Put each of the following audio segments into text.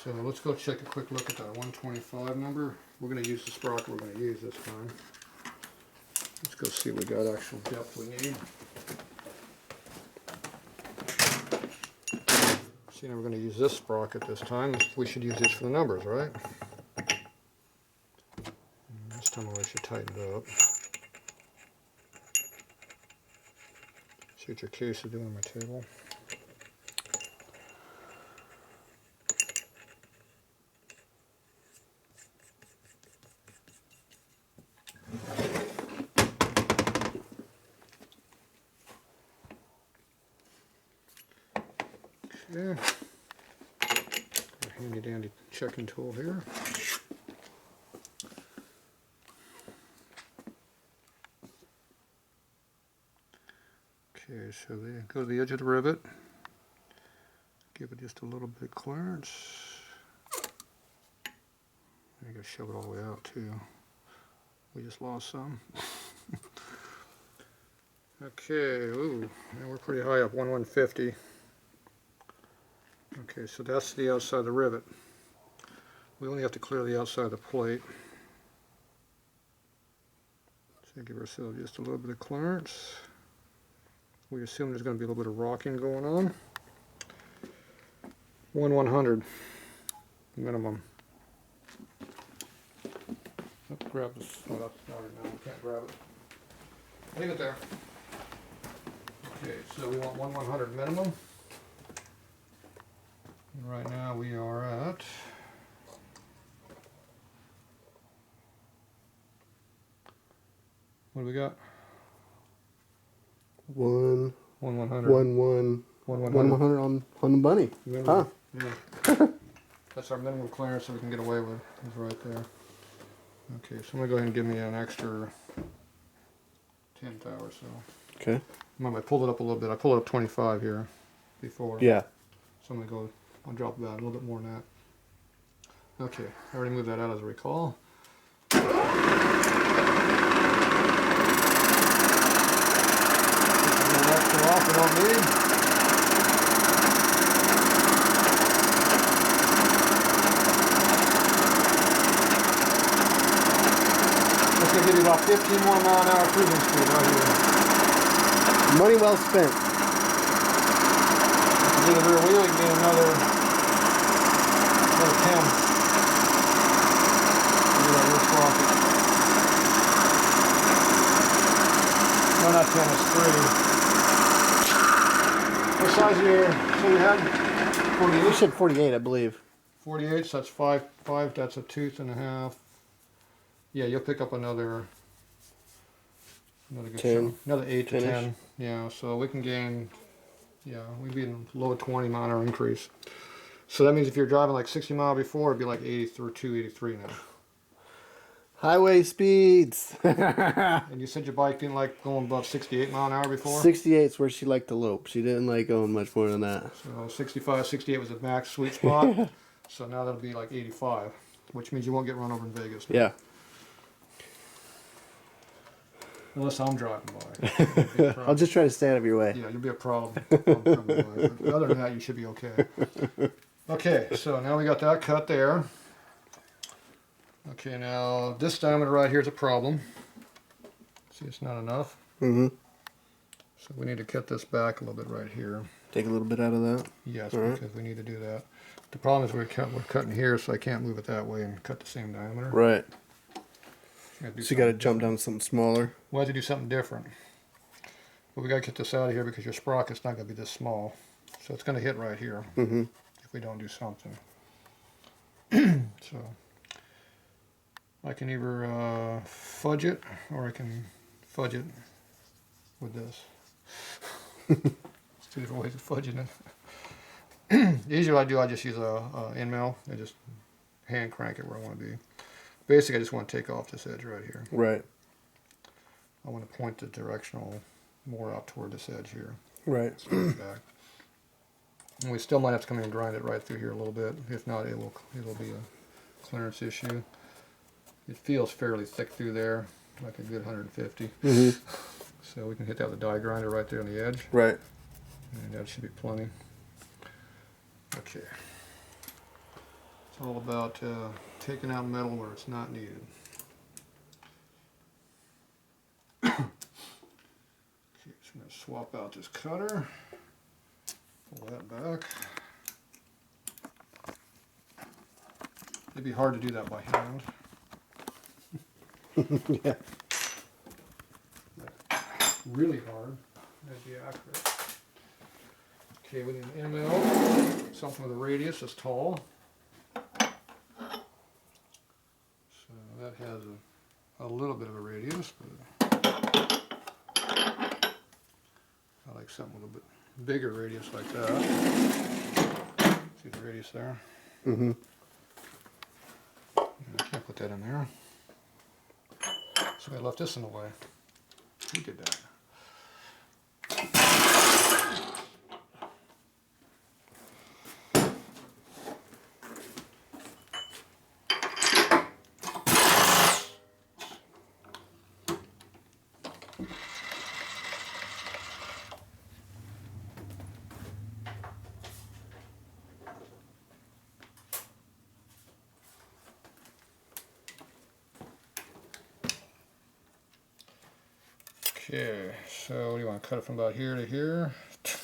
So let's go take a quick look at that 125 number. We're going to use the sprocket we're going to use this time. Let's go see what we got actual depth we need. See, now we're going to use this sprocket this time. We should use this for the numbers, right? And this time I should tighten it up. See what your case is doing on my table. Okay, a handy dandy checking tool here. Okay, so they go to the edge of the rivet, give it just a little bit of clearance. I gotta shove it all the way out too. We just lost some. Okay, ooh, now we're pretty high up, 150. Okay, so that's the outside of the rivet. We only have to clear the outside of the plate. So give ourselves just a little bit of clearance. We assume there's going to be a little bit of rocking going on. 1/100 minimum. Let's grab this. Oh, that's not it now. We can't grab it. Leave it there. Okay, so we want 1/100 minimum. And right now we are at what do we got? 1/100 on the bunny. Huh? Yeah. That's our minimum clearance that we can get away with. Is right there. Okay, so I'm gonna go ahead and give me an extra 10th or so. Okay. Remember, I pulled it up a little bit. I pulled it up 25 here before. Yeah. So I'm gonna go. I'll drop that a little bit more than that. Okay, I already moved that out as I recall. Take the extra off we don't need. This will give you about 15 more mile/an-hour cruising speed right here. Money well spent. Do the rear wheel, you can get another 10. Do that rear sprocket. No, not 10, it's 3. What size so you had? 48? You said 48, I believe. 48, so that's 5, that's a tooth and a half. Yeah, you'll pick up another good 10. another 8 to 10-ish. 10. Yeah, so we can gain, yeah, we'd be in low 20 mile/an-hour increase. So that means if you're driving like 60 miles before, it'd be like 82, 83 now. Highway speeds. And you said your bike didn't like going above 68 mile/an-hour before? 68 is where she liked to lope. She didn't like going much more than that. So 65, 68 was the max sweet spot. So now that'll be like 85, which means you won't get run over in Vegas now. Yeah. Unless I'm driving by. I'll just try to stay out of your way. Yeah, you'll be a problem. But other than that, you should be okay. Okay, so now we got that cut there. Okay, now this diameter right here is a problem. See, it's not enough. Mm-hmm. So we need to cut this back a little bit right here. Take a little bit out of that? Yes, all because we need to do that. The problem is we're cutting here, so I can't move it that way and cut the same diameter. Right. So you got to jump down to something smaller. We'll have to do something different. But we got to get this out of here because your sprocket's not going to be this small. So it's going to hit right here if we don't do something. So I can either fudge it or I can fudge it with this. It's two different ways of fudging it. Usually what I do, I just use a end mill. I just hand crank it where I want to be. Basically, I just want to take off this edge right here. Right. I want to point the directional more out toward this edge here. Right. So back. And we still might have to come in and grind it right through here a little bit. If not, it'll be a clearance issue. It feels fairly thick through there, like a good 150. So we can hit that with a die grinder right there on the edge. Right. And that should be plenty. Okay. It's all about taking out metal where it's not needed. Okay, so I'm going to swap out this cutter, pull that back. It'd be hard to do that by hand. Yeah. Really hard. That'd be accurate. Okay, we need an ML, something with a radius that's tall. So that has a little bit of a radius, but I like something with a bit bigger radius like that. See the radius there? Mm-hmm. I can't put that in there. So I left this in the way. Who did that? Okay, so what do you want to cut it from about here to here? So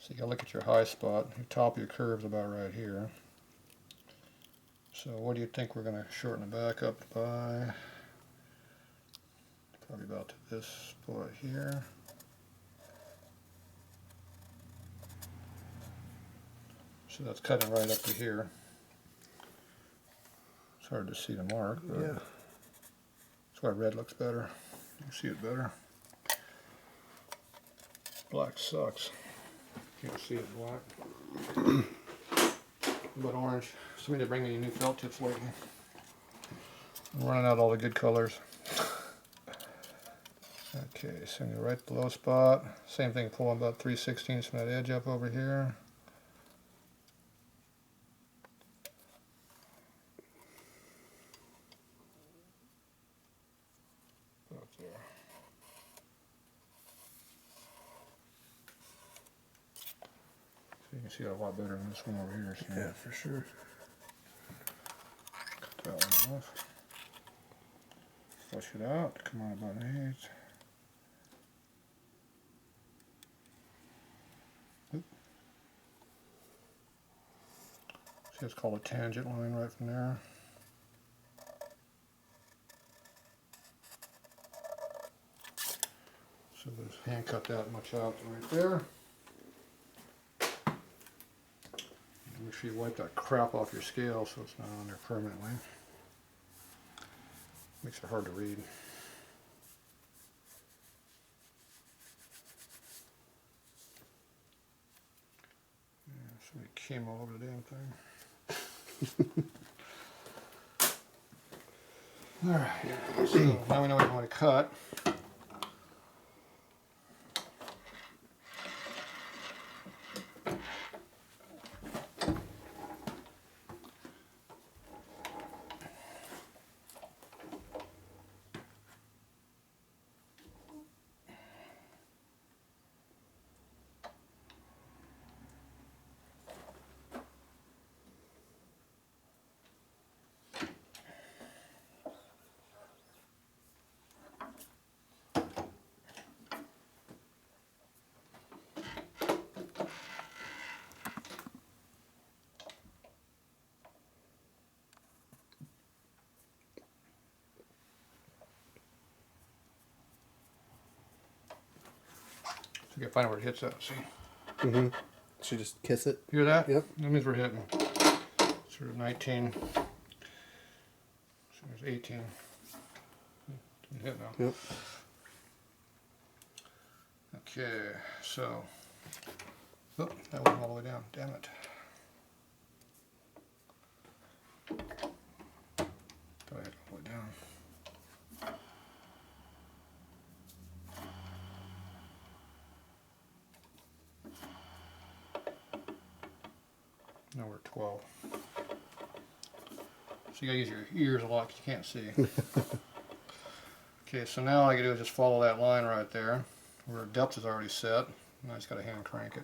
you gotta look at your high spot. The top of your curve's about right here. So what do you think we're gonna shorten the back up by? Probably about to this spot here. So that's cutting right up to here. It's hard to see the mark, but Yeah. that's why red looks better. You can see it better. Black sucks. Can't see it black. But orange. Somebody to bring me any new felt tips lately. I'm running out all the good colors. Okay, so in the right below spot. Same thing, pulling about 3/16 from that edge up over here. About there. So you can see it a lot better than this one over here. So Yeah, for sure. cut that one off. Flush it out. Come on about an 8. Oop. See, it's called a tangent line right from there. So just hand cut that much out right there. And make sure you wipe that crap off your scale so it's not on there permanently. Makes it hard to read. Yeah, somebody came all over the damn thing. Alright, so now we know what we want to cut. So you gotta find out where it hits at, see? Mm-hmm. Should just kiss it. Hear that? Yep. That means we're hitting. Sort of 19. So there's 18. Didn't hit now. Yep. Okay, so. Oh, that went all the way down. Damn it. Thought I had it all the way down. Now we're at 12. So you gotta use your ears a lot because you can't see. Okay, so now all I gotta do is just follow that line right there where depth is already set. Now I just gotta hand crank it.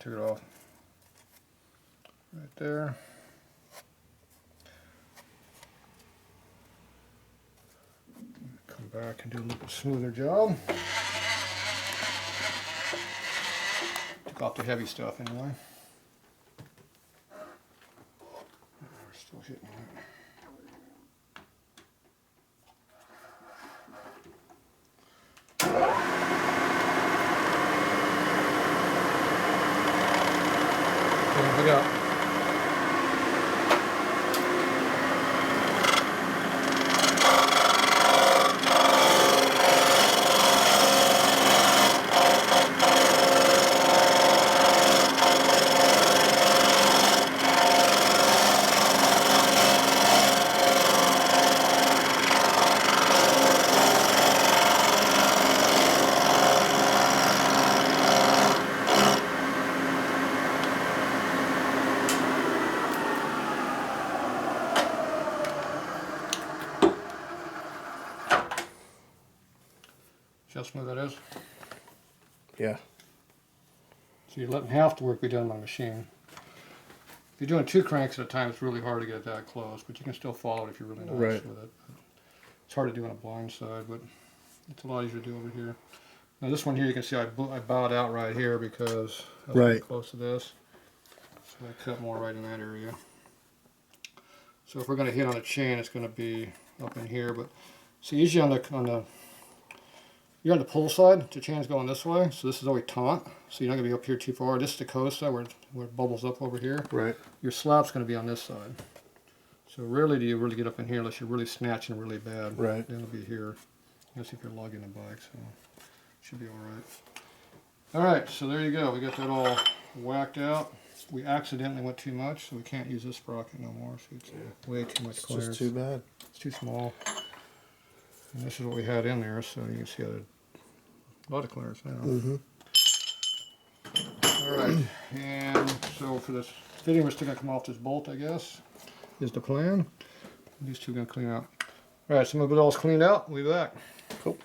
took it off right there. Come back and do a little smoother job. Took off the heavy stuff anyway. We're still hitting it. We got. See how smooth that is? Yeah. So you're letting half the work be done by machine. If you're doing 2 cranks at a time, it's really hard to get that close, but you can still follow it if you're really nice Right. with it. It's hard to do on a blind side, but it's a lot easier to do over here. Now this one here, you can see I bowed out right here because I was Right. close to this. So I cut more right in that area. So if we're going to hit on a chain, it's going to be up in here. But see, usually you're on the pull side, the chain's going this way, so this is always taut, so you're not going to be up here too far. This is the costa where it bubbles up over here. Right. Your slap's going to be on this side. So rarely do you really get up in here unless you're really snatching really bad. Right. Then it'll be here, unless if you're lugging the bike, so it should be alright. Alright, so there you go. We got that all whacked out. We accidentally went too much, so we can't use this sprocket no more. So it's way too much It's clearance. just too bad. It's too small. And this is what we had in there, so you can see a lot of clearance now. Mm-hmm. Alright, and so for this fitting, we're still going to come off this bolt, I guess, is the plan. These two are going to clean out. Alright, so when it all's cleaned out, we'll be back. Cool.